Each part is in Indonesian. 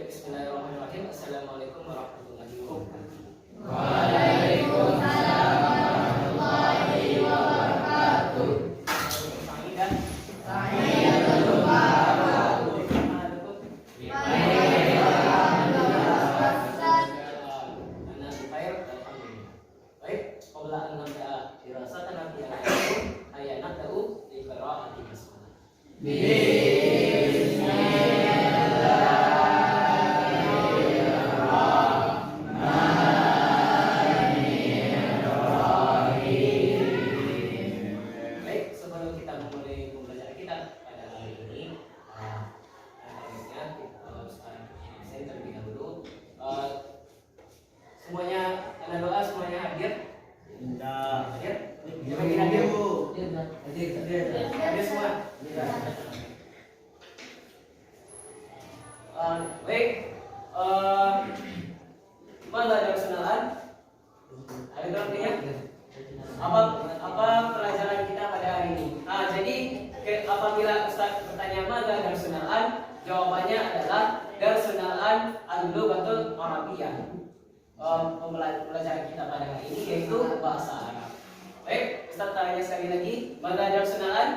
Bismillahirrahmanirrahim. Assalamualaikum warahmatullahi wabarakatuh. Waalaikumsalam warahmatullahi wabarakatuh. Sahidan. Tahiyatul barakatuh. Baik, qabla an nabda'a dirasatan nanti ayat nabda'u bi qira'ati basmalah. Baik, sebelum kita memulai pembelajaran kita pada hari ini, baiknya saya terlebih dahulu. Semuanya ada doa, semuanya hadir. Hadir. Bagi hadir. Hadir semua. Baik. Mana ada kesenangan? Ada artinya? Apa pelajaran kita pada hari ini? Jadi apabila Ustaz bertanya mana darsunalan, jawabannya adalah darsunalan al-lughatul arabiyyah. Pembelajaran kita pada hari ini yaitu bahasa Arab. Baik, Ustaz tanya sekali lagi, mana darsunalan?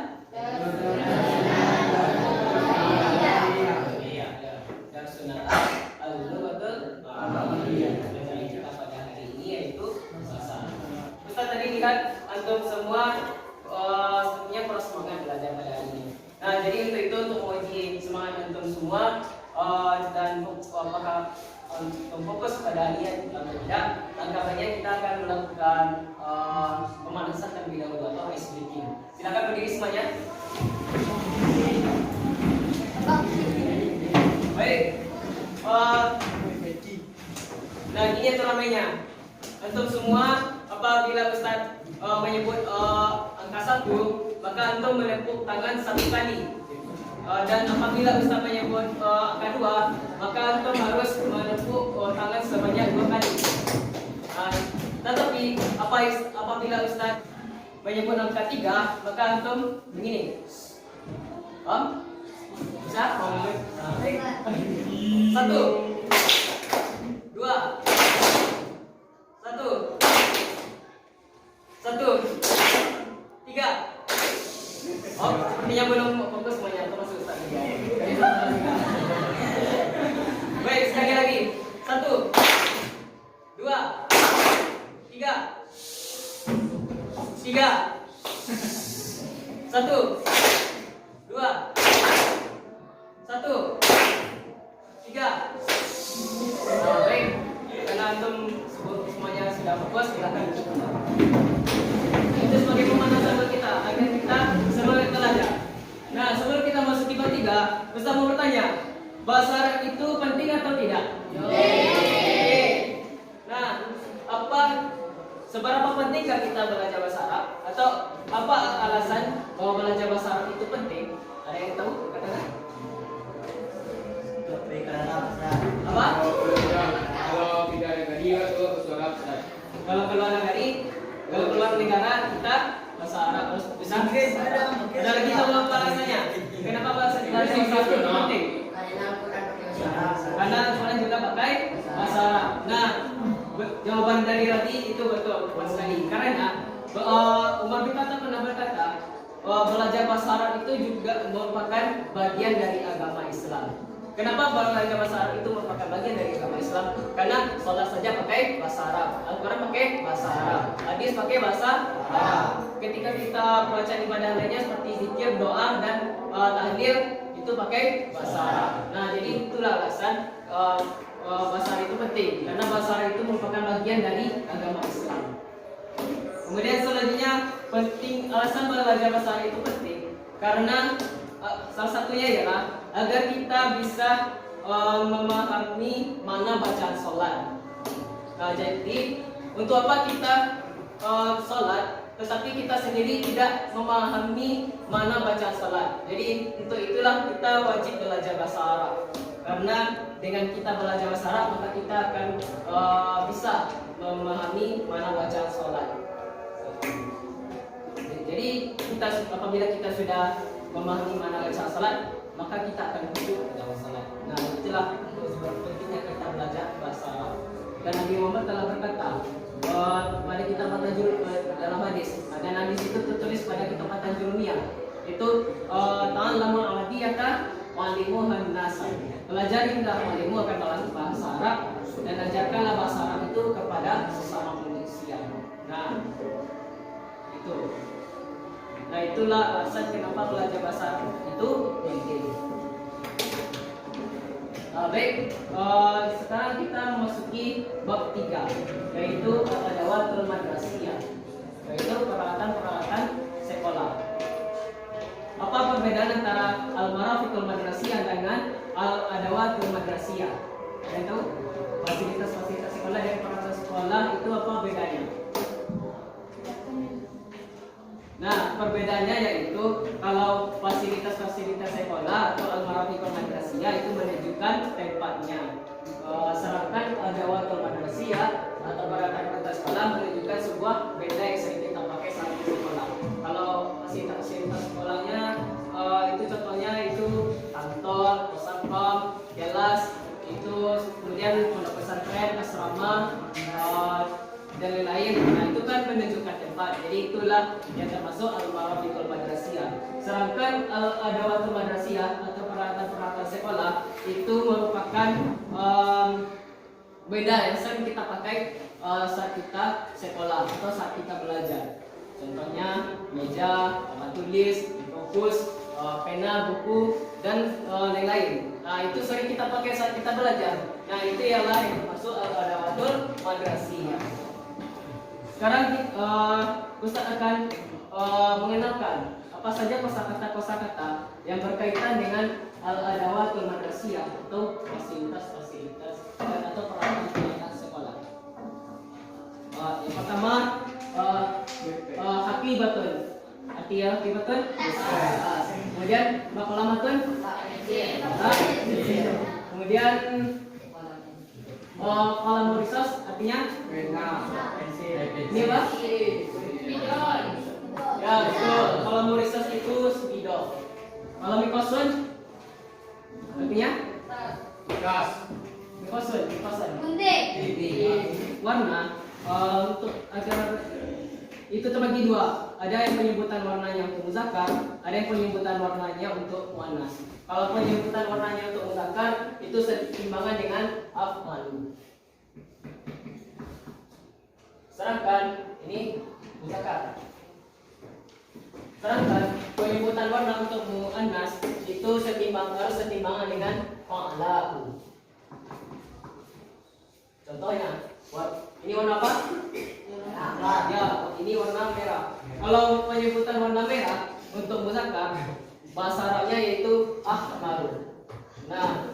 Iya, darsunalan al-lughatul arabiyyah. Pembelajaran kita pada hari ini yaitu bahasa Arab. Ustaz tadi lihat antum semua sebenarnya kurang semangat belajar pada hari ini. Nah, jadi untuk menguji semangat antum semua dan apakah fokus pada niat atau tidak, langkah baiknya kita akan melakukan pemanasan terlebih dahulu atau ice breaking. Silakan berdiri semuanya. Baik. Nah, ini turunannya. Antum semua apabila Ustaz menyebut angka 1, maka antum menepuk tangan 1 kali. Dan apabila Ustaz menyebut angka 2, maka antum harus menepuk tangan sebanyak 2 kali. Tetapi apabila Ustaz menyebut angka 3, maka antum begini. Paham? Bisa? Baik. 1 2 1 3. Sepertinya belum fokus semuanya, termasuk Ustaz. Baik, sekali lagi. 1 2 3 3 1 2 1 3. Baik, karena antum semuanya sudah fokus, silakan. Itu sebagai pemanasan buat kita agar kita semangat belajar. Nah, sebelum kita masuk di bab 3, Ustaz mau bertanya, bahasa Arab itu penting atau tidak? Nah, seberapa pentingkah kita belajar bahasa Arab? Atau apa alasan bahwa belajar bahasa Arab itu penting? Ada yang tahu? Katakan. Apa? Kalau tidak ada negara itu bahasa Arab. Kalau keluar negara kita bahasa Arab harus bisa. Ada lagi tahu apa alasannya? Kenapa bahasa Indonesia itu penting? Karena Al-Quran juga pakai bahasa Arab. Nah, jawaban dari Rati itu betul sekali. Karena Umar bin Khattab pernah berkata, belajar bahasa Arab itu juga merupakan bagian dari agama Islam. Kenapa belajar bahasa Arab itu merupakan bagian dari agama Islam? Karena sholat saja pakai bahasa Arab, Al-Quran pakai bahasa Arab, hadis pakai bahasa Arab. Ketika kita bacaan ibadah lainnya seperti zikir, doa dan tahlil itu pakai bahasa Arab. Nah, jadi itulah alasan bahasa Arab itu penting, karena bahasa Arab itu merupakan bagian dari agama Islam. Kemudian selanjutnya alasan belajar bahasa Arab itu penting karena salah satunya ialah agar kita bisa memahami mana bacaan sholat. Jadi untuk apa kita sholat, tetapi kita sendiri tidak memahami mana bacaan sholat. Jadi untuk itulah kita wajib belajar bahasa Arab. Karena dengan kita belajar bahasa Arab, maka kita akan bisa memahami mana bacaan sholat. Jadi apabila kita sudah memahami mana bacaan salat, maka kita akan hidup dalam salat. Nah, itulah pentingnya kita belajar bahasa Arab. Dan Nabi Muhammad telah berkata, pada kitab At-Tajur dalam hadis, dan hadis itu tertulis pada kitab At-Tajurumiyah, itu ta'allamul arabiyata wa'allimuhan nasa. Pelajarilah wa'allimu akan bahasa Arab dan ajarkanlah bahasa Arab itu kepada sesama manusia. Nah, itu. Nah, itulah alasan kenapa belajar bahasa Arab itu penting. Baik, sekarang kita memasuki bab 3, yaitu al-adawatul madrasiyah, yaitu peralatan-peralatan sekolah. Apa perbedaan antara al-marafiqul madrasiyah dengan al-adawatul madrasiyah? Yaitu fasilitas-fasilitas sekolah dan peralatan sekolah itu apa bedanya? Nah, perbedaannya yaitu kalau fasilitas-fasilitas sekolah atau al-marafiqul madrasiyah itu menunjukkan tempatnya. Sedangkan adawatul madrasiyah atau peralatan sekolah menunjukkan sebuah benda yang sering kita pakai saat di sekolah. Kalau fasilitas sekolahnya itu contohnya itu kantor, posapam, kelas, itu kemudian pondok pesantren, asrama, dan lain-lain. Nah, itu kan menunjukkan tempat. Jadi itulah yang termasuk al-marafiqul madrasiyah. Sedangkan al-adawatul madrasiyah atau peralatan-peralatan sekolah itu merupakan benda yang sering kita pakai saat kita sekolah atau saat kita belajar. Contohnya meja, papan tulis, fokus, pena, buku, dan lain-lain. Nah, itu sering kita pakai saat kita belajar. Nah, itu ialah yang termasuk al-adawatul madrasiyah. Sekarang Ustaz akan mengenalkan apa saja kosakata-kosakata yang berkaitan dengan al-adawatul madrasiyah atau fasilitas-fasilitas atau peralatan sekolah. Yang pertama, haqibatun. Haqibatun. Kemudian makalamatun. Kemudian kalau risos artinya ini apa? Ya, betul. Kalau risos itu spidol. Kalau mikosun artinya mikosun. Warna untuk agar itu terbagi dua. Ada yang penyebutan warnanya untuk muzakkar, ada yang penyebutan warnanya untuk muannas. Kalau penyebutan warnanya untuk muzakkar itu setimbangan dengan af'alu. Sedangkan ini muzakkar. Sedangkan penyebutan warna untuk muannas itu harus setimbangan dengan fa'alahu. Contohnya, ini warna apa? Ya, ini warna merah. Kalau penyebutan warna merah untuk muzakkar, bahasa Arabnya yaitu ahmaru. Nah,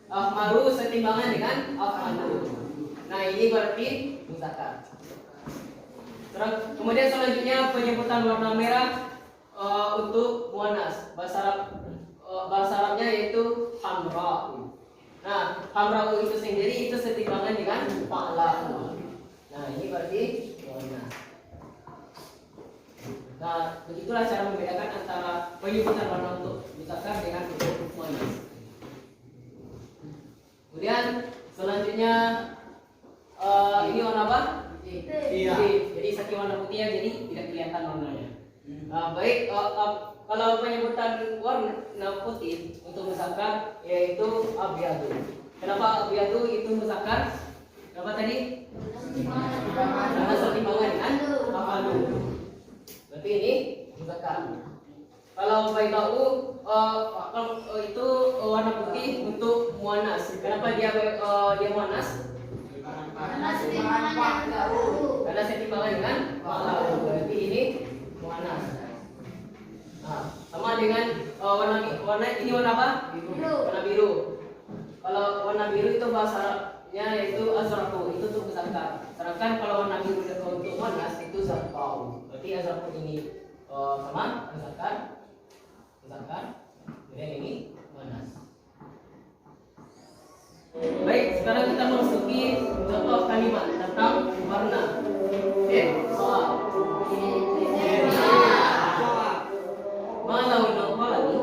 ahmaru setimbangan dengan af'alu. Nah, ini berarti muzakkar. Kemudian selanjutnya penyebutan warna merah untuk muannas. Bahasa Arabnya yaitu hamra'u. Nah, hamra'u itu sendiri itu setimbangan dengan fa'lahu. Nah, ini berarti muannas. Nah, begitulah cara membedakan antara penyebutan warna untuk muzakkar dengan untuk muannas. Kemudian selanjutnya ini warna apa? Iya. Jadi saking warna putih ya, jadi tidak kelihatan warnanya. Baik, kalau penyebutan warna putih untuk muzakkar yaitu abyadu. Kenapa abyadu itu muzakkar? Kenapa tadi? Karena setimbangan dengan afalu. Berarti ini muzakkar. Kalau baydau itu warna putih untuk muannas. Kenapa dia muannas? Karena setimbangan dengan fa'lahu. Berarti ini muannas. Nah, sama dengan warna ini warna apa? Warna biru. Kalau warna biru itu bahasa Arabnya yaitu azraqu, itu untuk muzakkar. Sedangkan kalau warna biru untuk muannas itu zarqau. Berarti azraqu ini sama muzakkar. Kemudian ini muannas. Baik, sekarang kita memasuki contoh kalimat tentang warna. Oke, soal. Ma launul qalami?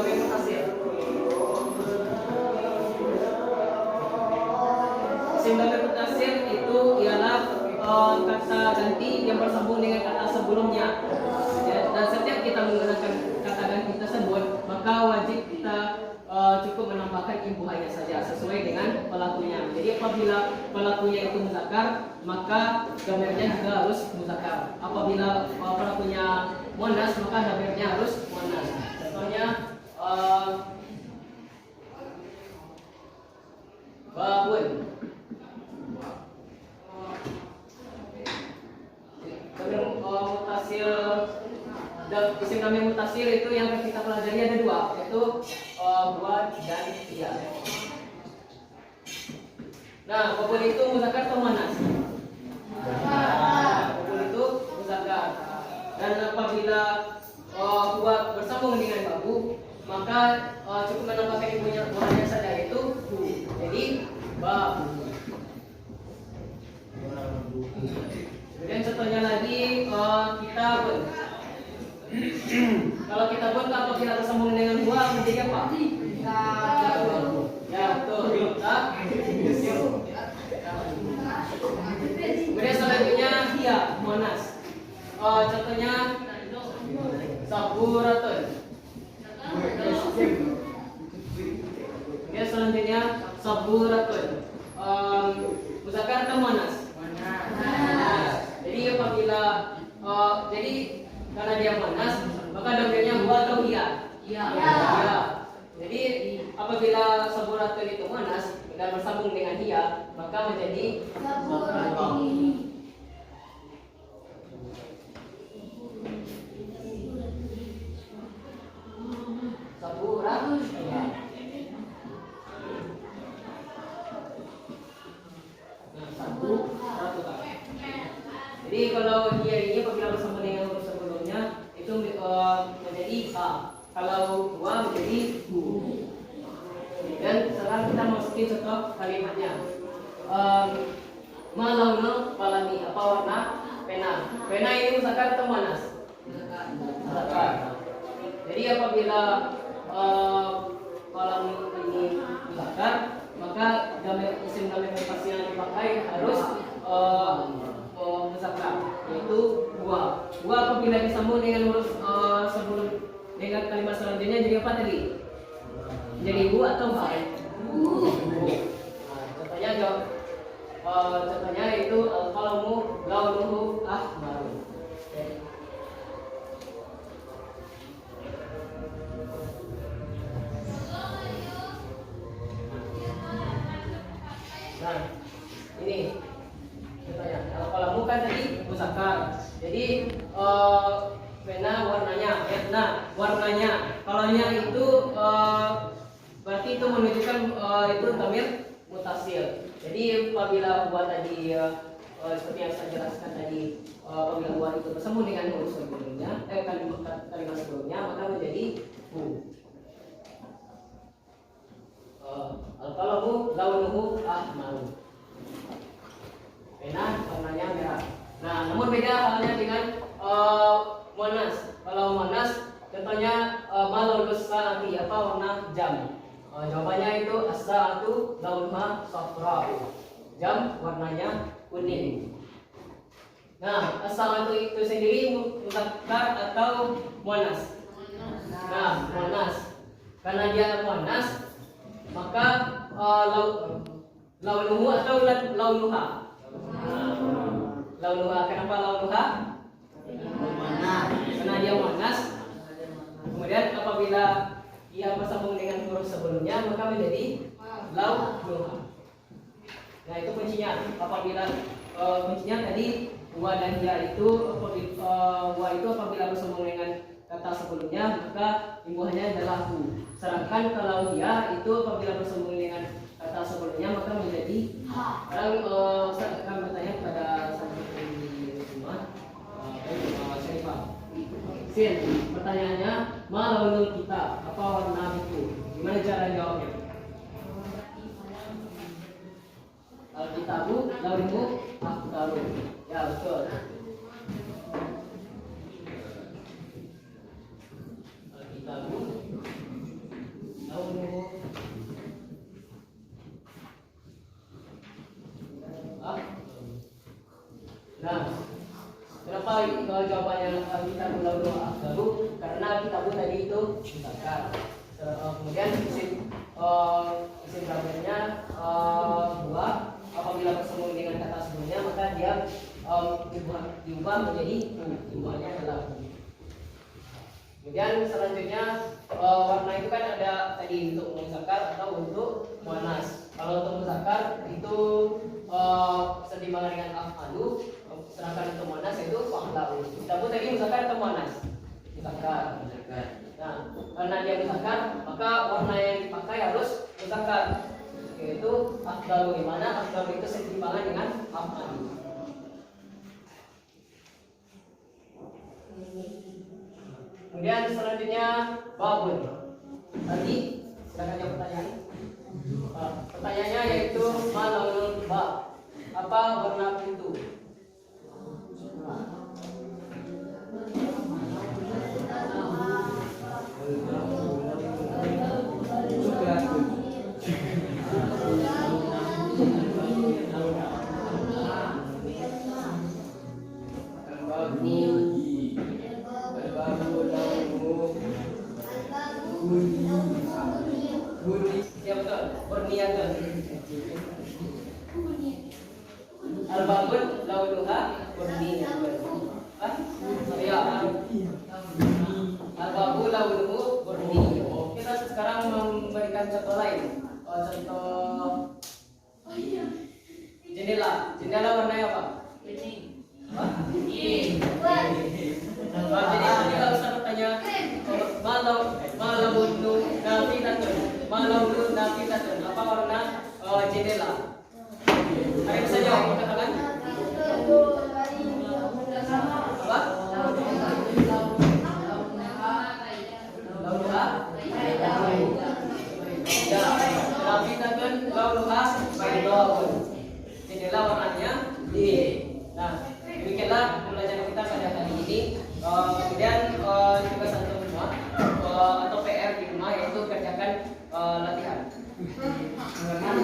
damai mutasil. Isim damai mutasil itu ialah kata ganti yang bersambung dengan kata sebelumnya. Ya, dan setiap kita menggunakan kata ganti tersebut, maka wajib kita cukup menambahkan imbuhannya saja sesuai dengan pelakunya. Jadi apabila pelakunya itu muzakkar, maka dhamirnya juga harus muzakkar. Apabila pelakunya muannas, maka dhamirnya harus muannas. Contohnya babun. Dhamir mutasil, isim dhamir mutasil itu yang kita pelajari ada dua, yaitu buat dan iya. Nah, babun itu muzakkar atau muannas? Babun itu muzakkar. Dan apabila buat bersambung dengan babu, maka cukup menambahkan imbuhannya saja, yaitu bu. Jadi babu. Kemudian contohnya lagi kitabun. Kalau kitabun apabila bersambung dengan buah menjadi apa? Kitabun. Ya betul. Kemudian selanjutnya hiya muannas. Contohnya saburatun. Kemudian selanjutnya saburatun. Muzakkar atau muannas? Jadi apabila karena dia muannas, maka dhamirnya huwa atau hiya? Hiya. Jadi apabila saburatun itu muannas dan bersambung dengan hiya, maka menjadi saburatun. Saburatun. Jadi kalau dia ini apabila bersama dengan huruf sebelumnya itu menjadi a, kalau dua menjadi bu. Dan sekarang kita masukin contoh kalimatnya. Ma launu qalami, apa warna pena? Pena ini muzakkar atau muannas? Muzakkar. Jadi apabila qalam ini muzakkar, maka isim dhamir mutasil yang dipakai harus muzakkar, yaitu buah. Buah apabila disambung dengan huruf sebelum dengan kalimat selanjutnya jadi apa tadi? Jadi bu atau ba? Bu. Contohnya itu al-qalamu launuhu ahmar. Nah, ini contohnya. Kalau kalamu kan tadi muzakkar. Jadi pena warnanya, ya. Nah, warnanya. Kalaunya itu berarti itu menunjukkan itu dhamir mutasil. Jadi apabila buat tadi seperti yang saya jelaskan tadi, apabila buat itu bersambung dengan huruf sebelumnya, kalimat sebelumnya, maka menjadi bu. Al-qalamu launuhu ahmar. Pena warnanya merah. Nah, namun beda halnya dengan muannas. Kalau muannas contohnya malaulus saati, apa warna jam? Jawabannya itu as-saatu launuha safra. Jam warnanya kuning. Nah, as-saatu itu sendiri muzakkar atau muannas? Nah, muannas. Karena dia muannas, maka launuhu atau launuha? Launuha. Kenapa launuha? Karena dia muannas. Kemudian apabila ia bersambung dengan huruf sebelumnya, maka menjadi launuha. Nah, itu kuncinya. Apabila kuncinya tadi wa dan ya itu wa itu apabila bersambung dengan kata sebelumnya, maka imbuhannya adalah hu. Sedangkan kalau dia itu apabila bersambung dengan kata sebelumnya, maka menjadi ha. Saya akan bertanya kepada sahabat di rumah, Syarifah. Sin, pertanyaannya, ma launul kitab, apa warna buku? Gimana cara jawabnya? Al-kitabu launuhu akhdaru. Ya, betul. Al-kitabu jawabannya kita ulang doa lalu karena kita pun tadi itu muzakkar. Kemudian isim brabernya buah apabila bersemu dengan kata sebelumnya maka dia diubah menjadi jumlahnya adalah. Kemudian selanjutnya warna itu kan ada tadi untuk muzakkar atau untuk muannas. Kalau untuk muzakkar itu setimbangan dengan af'alu, sedangkan untuk muannas yaitu fa'lalu. Kita pun tadi muzakkar atau muannas? Muzakkar. Nah, karena dia muzakkar, maka warna yang dipakai harus muzakkar, yaitu af'alu, di mana af'alu itu setimbangan dengan af'alu. Kemudian selanjutnya babun. Tadi silakan jawab pertanyaan. Pertanyaannya yaitu ma launul bab. Apa warna pintu? Ya betul, berniaga. Al-babun launuha berniaga. Ya. Al-babu launuhu berniaga. Kita sekarang memberikan contoh lain. Contoh jendela. Jendela warnanya apa? Kuning. Jadi kita usah bertanya malau nafitatun apa warna jendela? Ada yang bisa jawab katakan? Apa? Launuha? Ya, nafitatun launuha baydun. Jendela warnanya biru. Nah, demikianlah pembelajaran kita pada hari ini. Kemudian tugas satu rumah atau PR di rumah yaitu kerjakan latihan. Halaman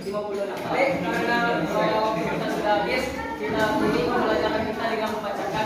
56. Baik, karena kita sudah habis, kita pilih pembelajaran kita dengan membacakan